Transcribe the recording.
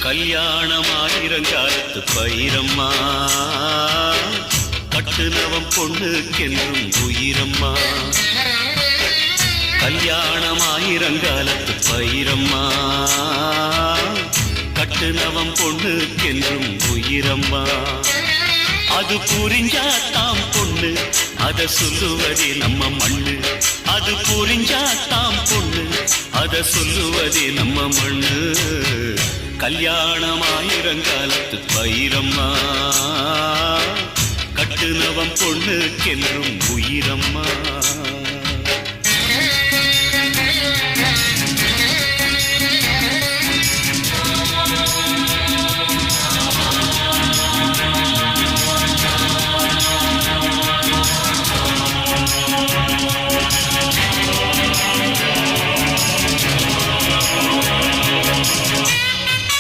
கல்யாணமாயிரங்காலத்து பயிரம்மா, கட்டுனவம் பொண்ணுக்கென்றும் உயிரம்மா. கல்யாணமாயிரங்காலத்து பயிரம்மா, கட்டுனவம் பொண்ணுக்கென்றும் உயிரம்மா. அது புரிஞ்சாத்தாம் பொண்ணு, அத சொல்லுவதே நம்ம மண்ணு. அது புரிஞ்சாத்தாம் பொண்ணு, அத சொல்லுவதே நம்ம மண்ணு. கல்யாணமாயிரங்காலத்து பயிரம்மா, கட்டுனவம் பொண்ணுக்கென்றும் உயிரம்மா.